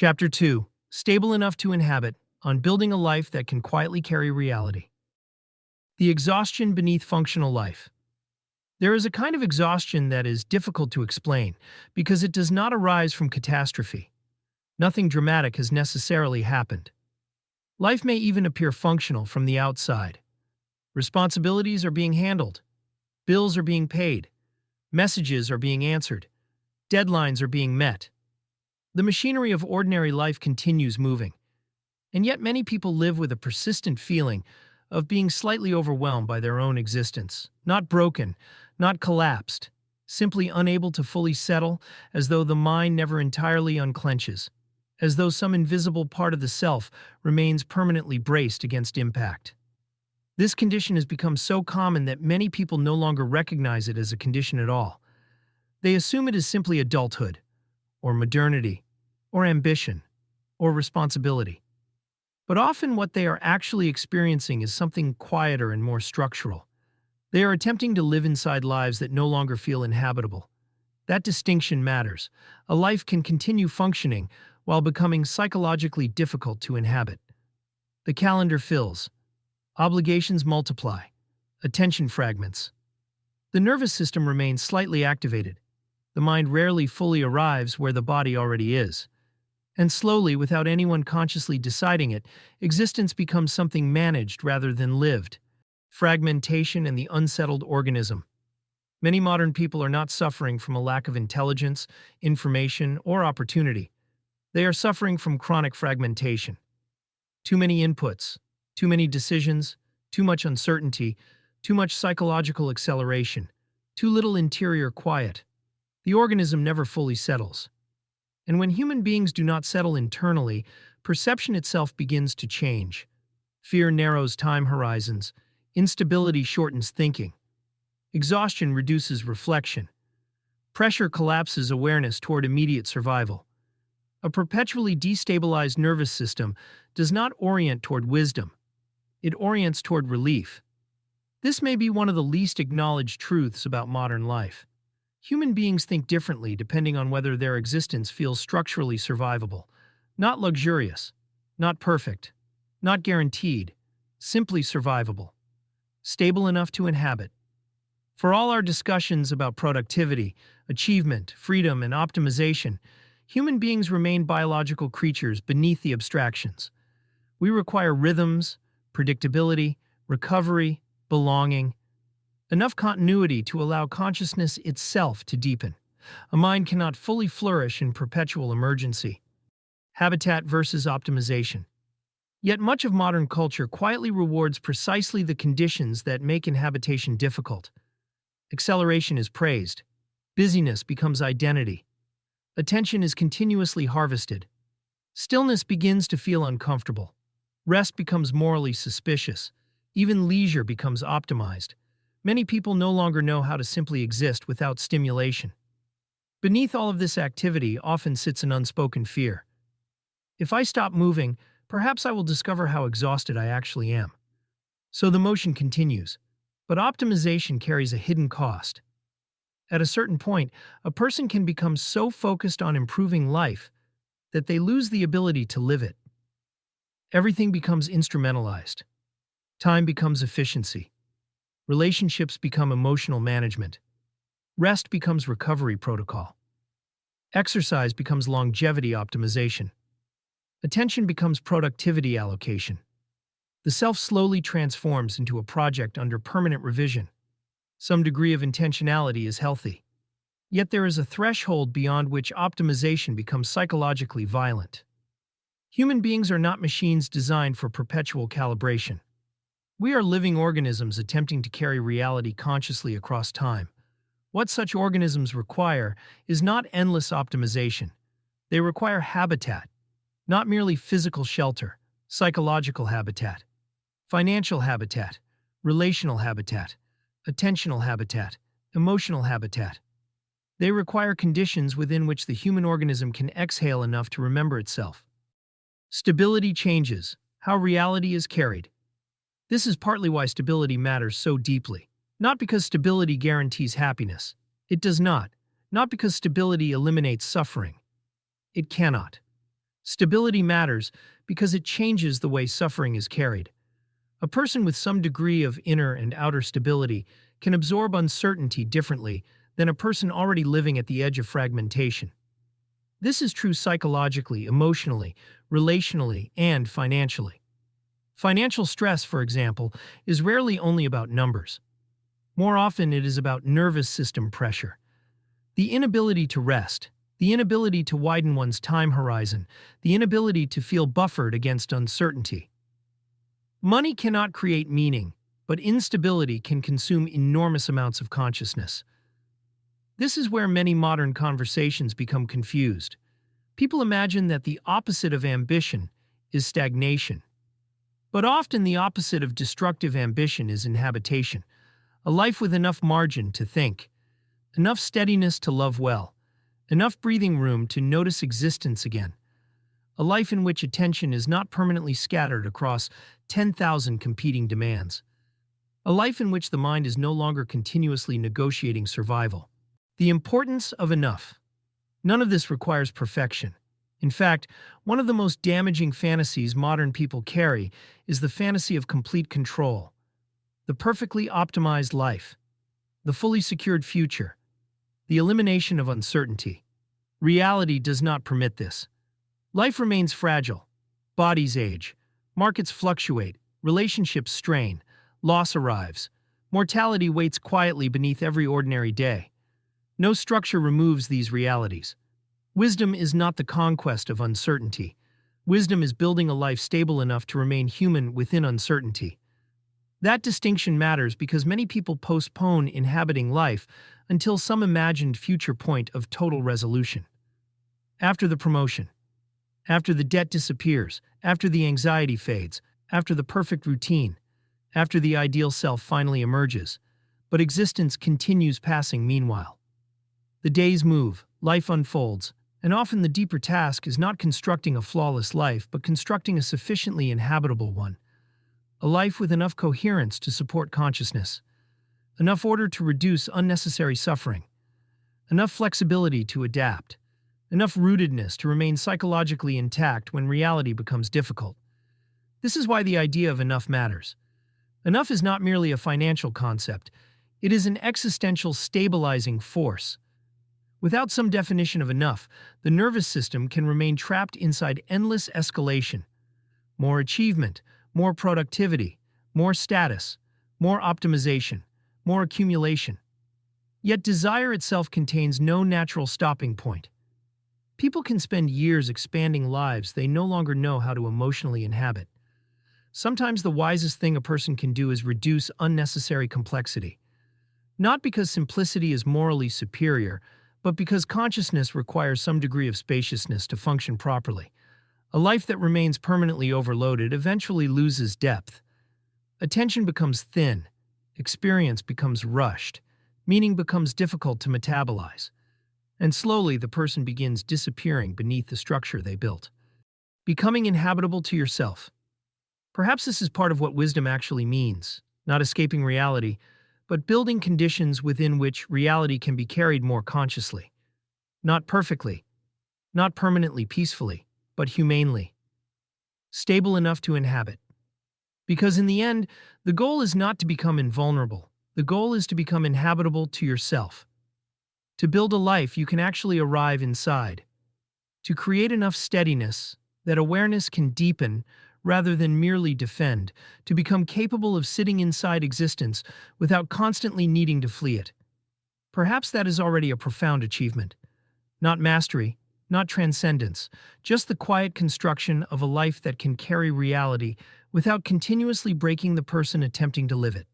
Chapter 2: Stable Enough to Inhabit, on Building a Life That Can Quietly Carry Reality. The exhaustion beneath functional life. There is a kind of exhaustion that is difficult to explain because it does not arise from catastrophe. Nothing dramatic has necessarily happened. Life may even appear functional from the outside. Responsibilities are being handled. Bills are being paid. Messages are being answered. Deadlines are being met. The machinery of ordinary life continues moving. And yet many people live with a persistent feeling of being slightly overwhelmed by their own existence. Not broken, not collapsed, simply unable to fully settle, as though the mind never entirely unclenches, as though some invisible part of the self remains permanently braced against impact. This condition has become so common that many people no longer recognize it as a condition at all. They assume it is simply adulthood, or modernity, or ambition, or responsibility. But often what they are actually experiencing is something quieter and more structural. They are attempting to live inside lives that no longer feel inhabitable. That distinction matters. A life can continue functioning while becoming psychologically difficult to inhabit. The calendar fills. Obligations multiply. Attention fragments. The nervous system remains slightly activated. The mind rarely fully arrives where the body already is. And slowly, without anyone consciously deciding it, existence becomes something managed rather than lived. Fragmentation and the unsettled organism. Many modern people are not suffering from a lack of intelligence, information, or opportunity. They are suffering from chronic fragmentation. Too many inputs, too many decisions, too much uncertainty, too much psychological acceleration, too little interior quiet. The organism never fully settles. And when human beings do not settle internally, perception itself begins to change. Fear narrows time horizons. Instability shortens thinking. Exhaustion reduces reflection. Pressure collapses awareness toward immediate survival. A perpetually destabilized nervous system does not orient toward wisdom. It orients toward relief. This may be one of the least acknowledged truths about modern life. Human beings think differently depending on whether their existence feels structurally survivable. Not luxurious, not perfect, not guaranteed, simply survivable. Stable enough to inhabit. For all our discussions about productivity, achievement, freedom, and optimization, human beings remain biological creatures beneath the abstractions. We require rhythms, predictability, recovery, belonging, enough continuity to allow consciousness itself to deepen. A mind cannot fully flourish in perpetual emergency. Habitat versus optimization. Yet much of modern culture quietly rewards precisely the conditions that make inhabitation difficult. Acceleration is praised. Busyness becomes identity. Attention is continuously harvested. Stillness begins to feel uncomfortable. Rest becomes morally suspicious. Even leisure becomes optimized. Many people no longer know how to simply exist without stimulation. Beneath all of this activity often sits an unspoken fear. If I stop moving, perhaps I will discover how exhausted I actually am. So the motion continues. But optimization carries a hidden cost. At a certain point, a person can become so focused on improving life that they lose the ability to live it. Everything becomes instrumentalized. Time becomes efficiency. Relationships become emotional management. Rest becomes recovery protocol. Exercise becomes longevity optimization. Attention becomes productivity allocation. The self slowly transforms into a project under permanent revision. Some degree of intentionality is healthy. Yet there is a threshold beyond which optimization becomes psychologically violent. Human beings are not machines designed for perpetual calibration. We are living organisms attempting to carry reality consciously across time. What such organisms require is not endless optimization. They require habitat, not merely physical shelter, psychological habitat, financial habitat, relational habitat, attentional habitat, emotional habitat. They require conditions within which the human organism can exhale enough to remember itself. Stability changes how reality is carried. This is partly why stability matters so deeply. Not because stability guarantees happiness. It does not. Not because stability eliminates suffering. It cannot. Stability matters because it changes the way suffering is carried. A person with some degree of inner and outer stability can absorb uncertainty differently than a person already living at the edge of fragmentation. This is true psychologically, emotionally, relationally, and financially. Financial stress, for example, is rarely only about numbers. More often, it is about nervous system pressure. The inability to rest, the inability to widen one's time horizon, the inability to feel buffered against uncertainty. Money cannot create meaning, but instability can consume enormous amounts of consciousness. This is where many modern conversations become confused. People imagine that the opposite of ambition is stagnation. But often the opposite of destructive ambition is inhabitation, a life with enough margin to think, enough steadiness to love well, enough breathing room to notice existence again. A life in which attention is not permanently scattered across 10,000 competing demands. A life in which the mind is no longer continuously negotiating survival. The importance of enough. None of this requires perfection. In fact, one of the most damaging fantasies modern people carry is the fantasy of complete control. The perfectly optimized life. The fully secured future. The elimination of uncertainty. Reality does not permit this. Life remains fragile. Bodies age. Markets fluctuate. Relationships strain. Loss arrives. Mortality waits quietly beneath every ordinary day. No structure removes these realities. Wisdom is not the conquest of uncertainty. Wisdom is building a life stable enough to remain human within uncertainty. That distinction matters because many people postpone inhabiting life until some imagined future point of total resolution. After the promotion, after the debt disappears, after the anxiety fades, after the perfect routine, after the ideal self finally emerges, but existence continues passing meanwhile. The days move, life unfolds, and often the deeper task is not constructing a flawless life but constructing a sufficiently inhabitable one. A life with enough coherence to support consciousness, enough order to reduce unnecessary suffering, enough flexibility to adapt, enough rootedness to remain psychologically intact when reality becomes difficult. This is why the idea of enough matters. Enough is not merely a financial concept, it is an existential stabilizing force. Without some definition of enough, the nervous system can remain trapped inside endless escalation. More achievement, more productivity, more status, more optimization, more accumulation. Yet desire itself contains no natural stopping point. People can spend years expanding lives they no longer know how to emotionally inhabit. Sometimes the wisest thing a person can do is reduce unnecessary complexity. Not because simplicity is morally superior, but because consciousness requires some degree of spaciousness to function properly. A life that remains permanently overloaded eventually loses depth. Attention becomes thin, experience becomes rushed, meaning becomes difficult to metabolize. And slowly the person begins disappearing beneath the structure they built. Becoming inhabitable to yourself. Perhaps this is part of what wisdom actually means, not escaping reality, but building conditions within which reality can be carried more consciously. Not perfectly, not permanently peacefully, but humanely. Stable enough to inhabit. Because in the end, the goal is not to become invulnerable. The goal is to become inhabitable to yourself. To build a life you can actually arrive inside. To create enough steadiness that awareness can deepen rather than merely defend, to become capable of sitting inside existence without constantly needing to flee it. Perhaps that is already a profound achievement. Not mastery, not transcendence, just the quiet construction of a life that can carry reality without continuously breaking the person attempting to live it.